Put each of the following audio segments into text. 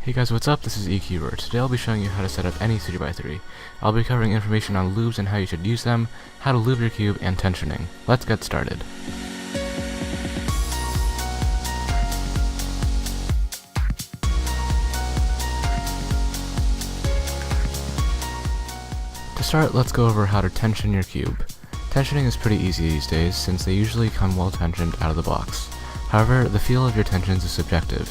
Hey guys, what's up? This is eCuber. Today I'll be showing you how to set up any 3x3. I'll be covering information on lubes and how you should use them, how to lube your cube, and tensioning. Let's get started. To start, let's go over how to tension your cube. Tensioning is pretty easy these days since they usually come well tensioned out of the box. However, the feel of your tensions is subjective.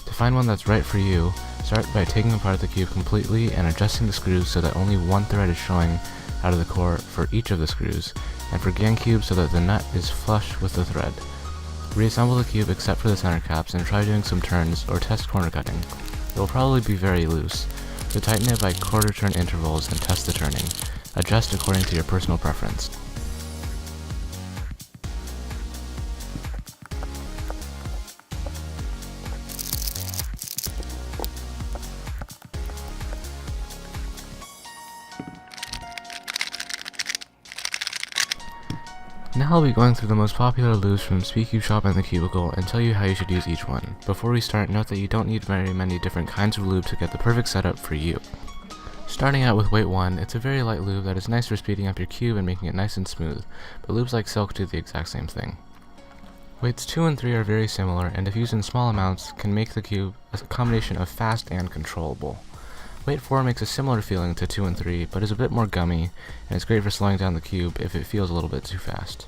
To find one that's right for you, start by taking apart the cube completely and adjusting the screws so that only one thread is showing out of the core for each of the screws, and for gang cube so that the nut is flush with the thread. Reassemble the cube except for the center caps and try doing some turns or test corner cutting. It will probably be very loose, so tighten it by quarter turn intervals and test the turning. Adjust according to your personal preference. Now I'll be going through the most popular lubes from SpeedCube Shop and the Cubicle and tell you how you should use each one. Before we start, note that you don't need very many different kinds of lube to get the perfect setup for you. Starting out with weight 1, it's a very light lube that is nice for speeding up your cube and making it nice and smooth, but lubes like Silk do the exact same thing. Weights 2 and 3 are very similar, and if used in small amounts, can make the cube a combination of fast and controllable. Weight 4 makes a similar feeling to 2 and 3, but is a bit more gummy, and is great for slowing down the cube if it feels a little bit too fast.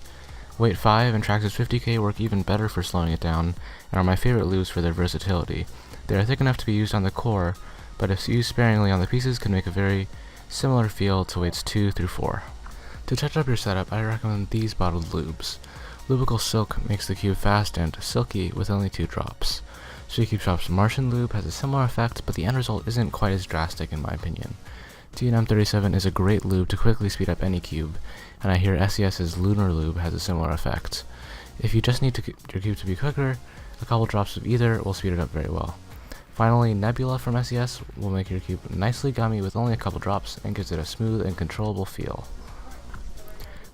Weight 5 and Traxxas 50K work even better for slowing it down, and are my favorite lubes for their versatility. They are thick enough to be used on the core, but if used sparingly on the pieces can make a very similar feel to weights 2 through 4. To touch up your setup, I recommend these bottled lubes. Lubical Silk makes the cube fast and silky with only 2 drops. SpeedCube Shop's Martian lube has a similar effect, but the end result isn't quite as drastic in my opinion. T&M 37 is a great lube to quickly speed up any cube, and I hear SES's Lunar lube has a similar effect. If you just need your cube to be quicker, a couple drops of either will speed it up very well. Finally, Nebula from SES will make your cube nicely gummy with only a couple drops and gives it a smooth and controllable feel.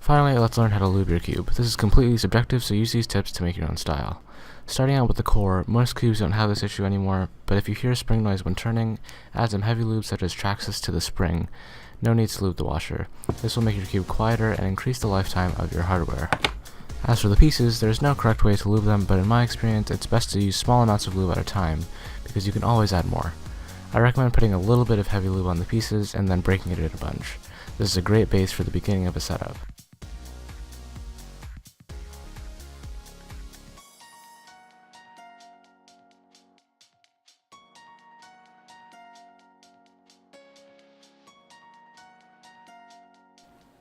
Finally, let's learn how to lube your cube. This is completely subjective, so use these tips to make your own style. Starting out with the core, most cubes don't have this issue anymore, but if you hear a spring noise when turning, add some heavy lube such as Traxxas to the spring. No need to lube the washer. This will make your cube quieter and increase the lifetime of your hardware. As for the pieces, there is no correct way to lube them, but in my experience it's best to use small amounts of lube at a time, because you can always add more. I recommend putting a little bit of heavy lube on the pieces and then breaking it in a bunch. This is a great base for the beginning of a setup.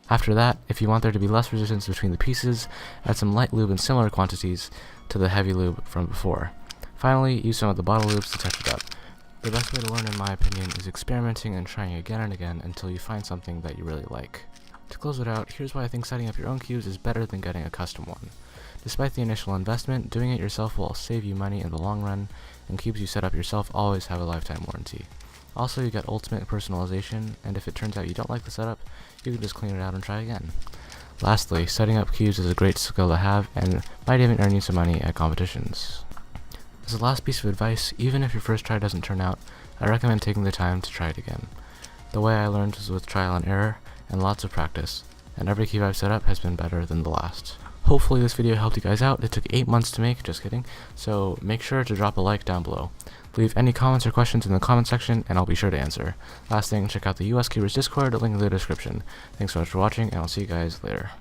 After that, if you want there to be less resistance between the pieces, add some light lube in similar quantities to the heavy lube from before. Finally, use some of the bottle lubes to touch it up. The best way to learn in my opinion is experimenting and trying again and again until you find something that you really like. To close it out, here's why I think setting up your own cubes is better than getting a custom one. Despite the initial investment, doing it yourself will save you money in the long run, and cubes you set up yourself always have a lifetime warranty. Also, you get ultimate personalization, and if it turns out you don't like the setup, you can just clean it out and try again. Lastly, setting up cubes is a great skill to have, and might even earn you some money at competitions. As a last piece of advice, even if your first try doesn't turn out, I recommend taking the time to try it again. The way I learned was with trial and error, and lots of practice, and every cube I've set up has been better than the last. Hopefully this video helped you guys out. It took 8 months to make, just kidding, so make sure to drop a like down below. Leave any comments or questions in the comment section, and I'll be sure to answer. Last thing, check out the US Cubers Discord, link in the description. Thanks so much for watching, and I'll see you guys later.